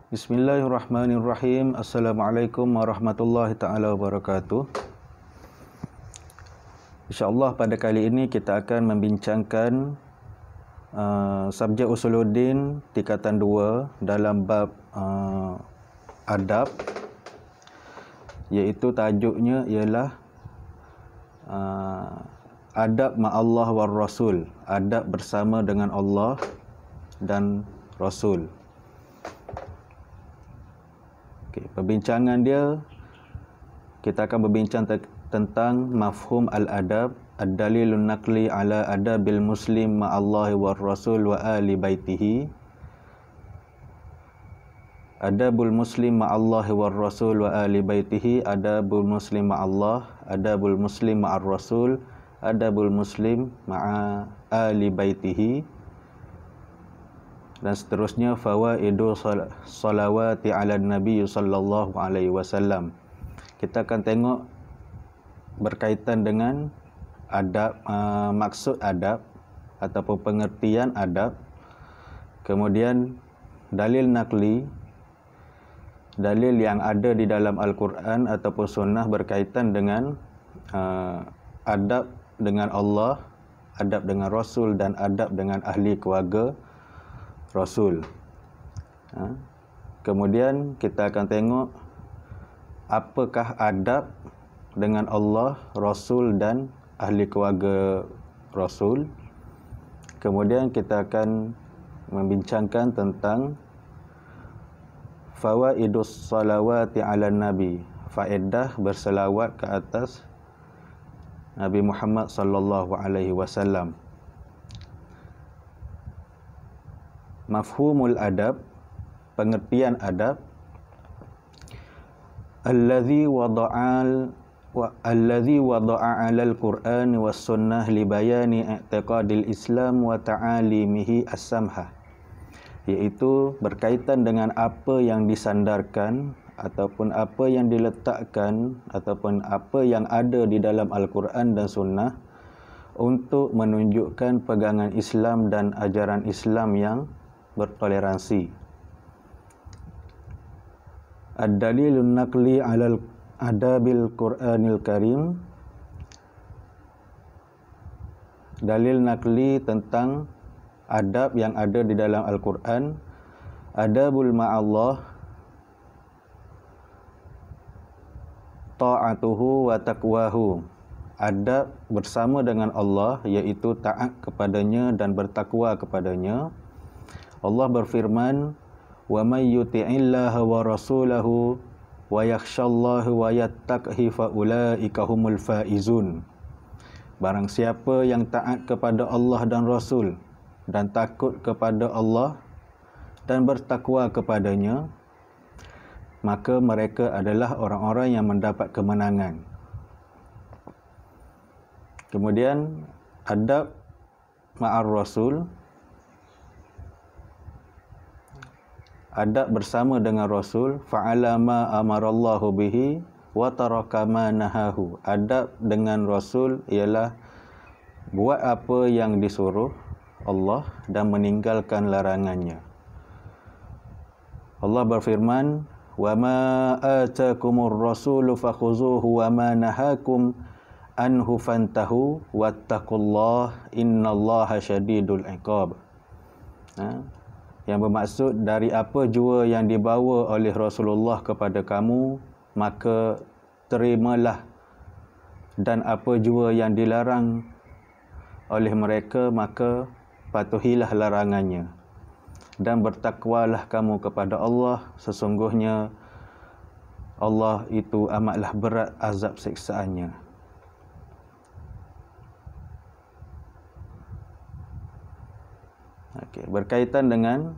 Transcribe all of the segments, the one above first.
Bismillahirrahmanirrahim. Assalamualaikum warahmatullahi ta'ala wabarakatuh. InsyaAllah pada kali ini kita akan membincangkan subjek Usuluddin tingkatan 2 dalam bab adab, iaitu tajuknya ialah adab ma'allah war Rasul, adab bersama dengan Allah dan Rasul. Perbincangan dia, kita akan berbincang tentang mafhum al-adab, ad-dalilun naqli ala adabil muslim ma'allahi war rasul wa ali baitihi. Adabul muslim ma'allahi war rasul wa ali baitihi, adabul muslim ma'allah, adabul muslim ma'ar rasul, adabul muslim ma'a ali baitihi, dan seterusnya. Fawaidu salawati ala nabi sallallahu alaihi wasallam. Kita akan tengok berkaitan dengan adab, maksud adab ataupun pengertian adab. Kemudian dalil nakli, dalil yang ada di dalam Al-Quran ataupun sunnah berkaitan dengan adab dengan Allah, adab dengan Rasul dan adab dengan ahli keluarga Rasul. Kemudian kita akan tengok apakah adab dengan Allah, Rasul dan ahli keluarga Rasul. Kemudian kita akan membincangkan tentang fawaidus salawati ala nabi, faedah berselawat ke atas Nabi Muhammad sallallahu alaihi wasallam. Mafhumul adab, pengertian adab. Allazi wada'a 'alal Qur'an was sunnah li bayani i'tiqadil Islam wa ta'alimihi as-samha, iaitu berkaitan dengan apa yang disandarkan ataupun apa yang diletakkan ataupun apa yang ada di dalam Al-Quran dan sunnah untuk menunjukkan pegangan Islam dan ajaran Islam yang bertoleransi. Ad-dalilun naqli 'alal adabil Qur'anil Karim, dalil nakli tentang adab yang ada di dalam Al-Quran. Adabul ma'allah, ta'atuhu wa taqwahu, adab bersama dengan Allah, iaitu taat kepadanya dan bertakwa kepadanya. Allah berfirman, wa may yuti'illaha wa rasulahu wa yakhshallaha wa yattaqhi fa ulaika humul faizun. Barang siapa yang taat kepada Allah dan Rasul dan takut kepada Allah dan bertakwa kepadanya, maka mereka adalah orang-orang yang mendapat kemenangan. Kemudian adab ma'ar Rasul, adab bersama dengan Rasul. Fa'ala ma amarallahu bihi wa taraka ma nahahu, adab dengan Rasul ialah buat apa yang disuruh Allah dan meninggalkan larangannya. Allah berfirman, wa ma atakumur rasulu fakhuzuhu wa ma nahakum anhu fantahu wattaqullaha innallaha syadidul iqab. Yang bermaksud, dari apa jua yang dibawa oleh Rasulullah kepada kamu, maka terimalah, dan apa jua yang dilarang oleh mereka, maka patuhilah larangannya, dan bertakwalah kamu kepada Allah, sesungguhnya Allah itu amatlah berat azab siksaannya. Berkaitan dengan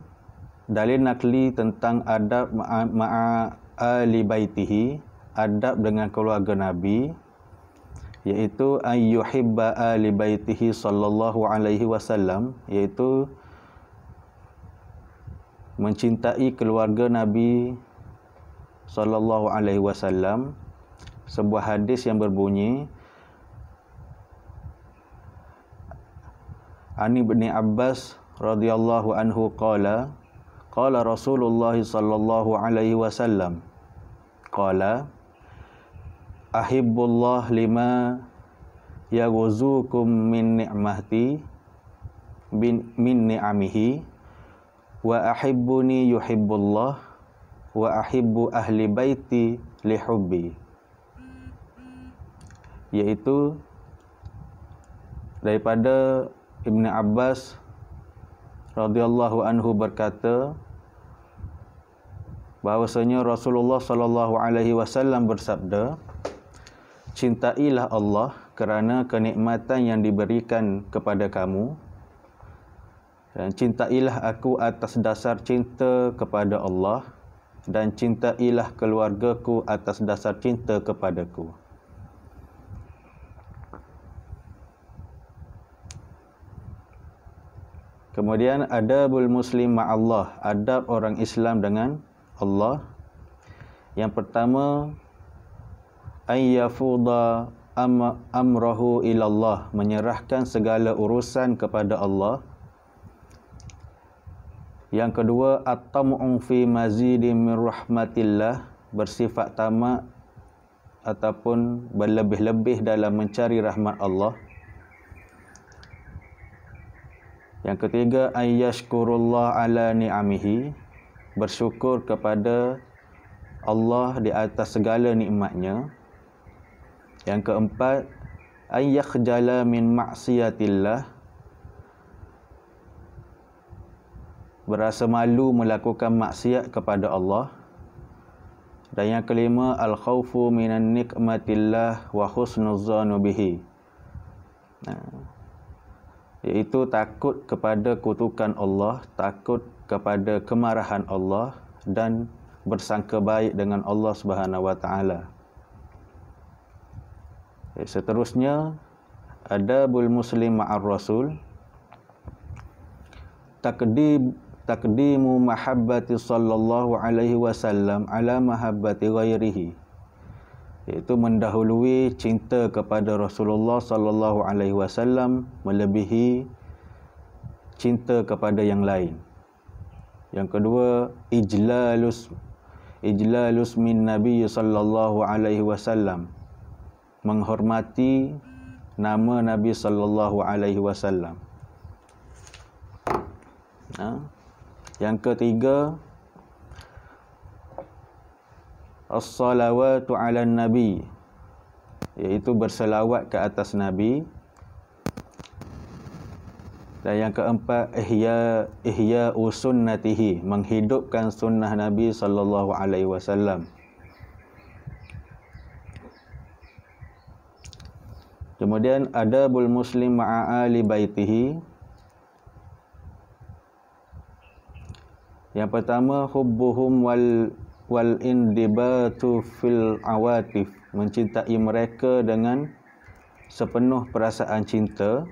dalil nakli tentang adab ma'a ali baitihi, adab dengan keluarga Nabi, iaitu ayyuhibba ali baitihi sallallahu alaihi wasallam, iaitu mencintai keluarga Nabi sallallahu alaihi wasallam. Sebuah hadis yang berbunyi, Ani bin Abbas radhiyallahu anhu qala Qala Rasulullah sallallahu alaihi wasallam, qala ahibbullah lima yaghzukum min ni'mati min ni'amihi wa ahibbuni yuhibbullah wa ahibbu ahli baiti li hubbi. Iaitu daripada Ibn Abbas radhiyallahu anhu berkata bahwasanya Rasulullah sallallahu alaihi wasallam bersabda, cintailah Allah kerana kenikmatan yang diberikan kepada kamu, dan cintailah aku atas dasar cinta kepada Allah, dan cintailah keluargaku atas dasar cinta kepadaku. Kemudian adabul muslim ma'allah, adab orang Islam dengan Allah. Yang pertama, ayyafuda amrahu ilallah, menyerahkan segala urusan kepada Allah. Yang kedua, at-tam'u fi mazidin min rahmatillah, bersifat tamak ataupun berlebih-lebih dalam mencari rahmat Allah. Yang ketiga, ayyashkurullah ala ni'amihi, bersyukur kepada Allah di atas segala nikmatnya. Yang keempat, ayyakhjala min maksiatillah, berasa malu melakukan maksiat kepada Allah. Dan yang kelima, al-khawfu minan nikmatillah wa husnuzanu bihi, iaitu takut kepada kutukan Allah, takut kepada kemarahan Allah, dan bersangka baik dengan Allah Subhanahu wa taala. Seterusnya, adabul muslim ma'ar rasul, takdimu mahabbati sallallahu alaihi wasallam ala mahabbati ghairihi, iaitu mendahului cinta kepada Rasulullah sallallahu alaihi wasallam melebihi cinta kepada yang lain. Yang kedua, ijlalus min Nabi sallallahu alaihi wasallam, menghormati nama Nabi sallallahu alaihi wasallam. Yang ketiga, as-salawatu ala nabi, iaitu berselawat ke atas Nabi. Dan yang keempat, ihya sunnatihi, menghidupkan sunnah Nabi sallallahu alaihi wasallam. Kemudian adabul muslim ma'a ali baitihi. Yang pertama, hubbuhum wal indibatu fil awatif, mencintai mereka dengan sepenuh perasaan cinta.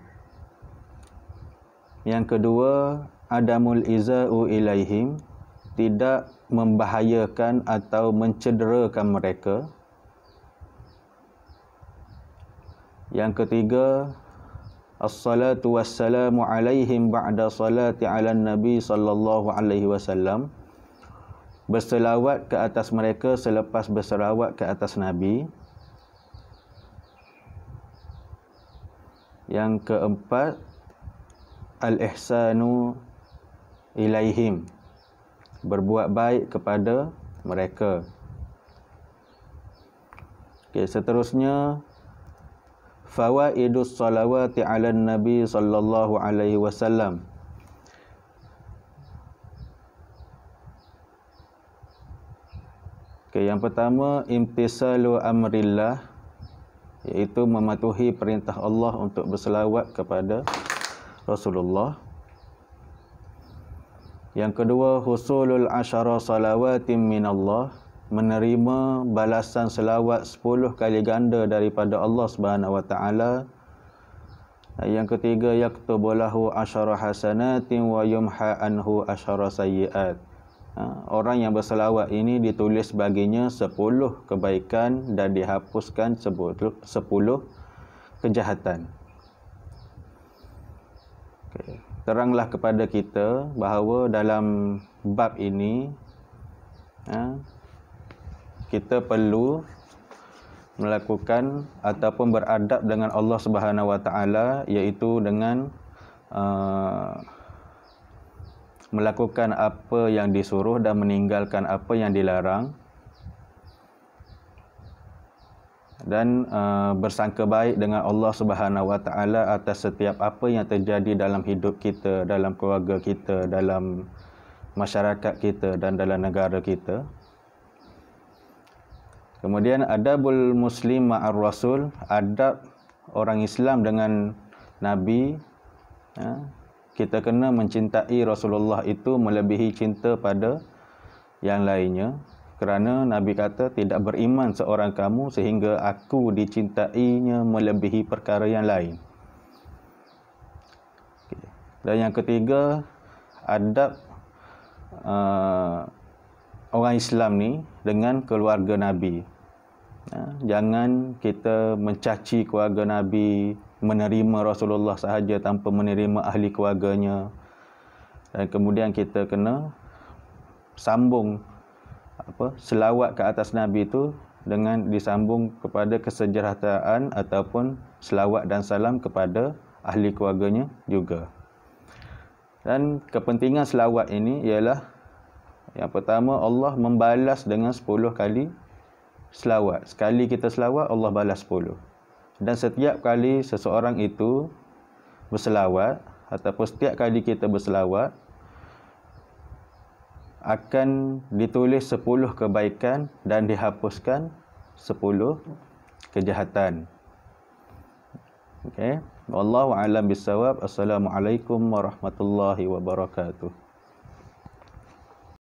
Yang kedua, adamul iza'u ilaihim, tidak membahayakan atau mencederakan mereka. Yang ketiga, as-salatu wassalamu alaihim ba'da salati ala nabi sallallahu alaihi wasallam, berselawat ke atas mereka selepas berselawat ke atas Nabi. Yang keempat, al-ihsanu ilaihim, berbuat baik kepada mereka. Seterusnya, fawaidus salawati ala nabi sallallahu alaihi wasallam. Yang pertama, imtisalu amrillah, iaitu mematuhi perintah Allah untuk berselawat kepada Rasulullah. Yang kedua, husulul asyara salawatim minallah, menerima balasan selawat 10 kali ganda daripada Allah Subhanahu wa taala. Yang ketiga, yaktubu lahu asyara hasanatin wa yumha anhu asyara sayyiat. Orang yang berselawat ini ditulis baginya 10 kebaikan dan dihapuskan 10 kejahatan. Teranglah kepada kita bahawa dalam bab ini kita perlu melakukan ataupun beradab dengan Allah Subhanahu Wa Taala, iaitu dengan melakukan apa yang disuruh dan meninggalkan apa yang dilarang, dan bersangka baik dengan Allah Subhanahu Wa Taala atas setiap apa yang terjadi dalam hidup kita, dalam keluarga kita, dalam masyarakat kita dan dalam negara kita. Kemudian adabul muslim ma'ar rasul, adab orang Islam dengan Nabi. Kita kena mencintai Rasulullah itu melebihi cinta pada yang lainnya, kerana Nabi kata tidak beriman seorang kamu sehingga aku dicintainya melebihi perkara yang lain. Dan yang ketiga, adab orang Islam ni dengan keluarga Nabi. Jangan kita mencaci keluarga Nabi, menerima Rasulullah sahaja tanpa menerima ahli keluarganya. Dan kemudian kita kena sambung selawat ke atas Nabi itu dengan disambung kepada kesejahteraan ataupun selawat dan salam kepada ahli keluarganya juga. Dan kepentingan selawat ini ialah, yang pertama, Allah membalas dengan 10 kali selawat. Sekali kita selawat, Allah balas 10. Dan setiap kali seseorang itu berselawat, ataupun setiap kali kita berselawat, akan ditulis 10 kebaikan dan dihapuskan 10 kejahatan. Okey. Wallahu a'lam bissawab. Assalamualaikum warahmatullahi wabarakatuh.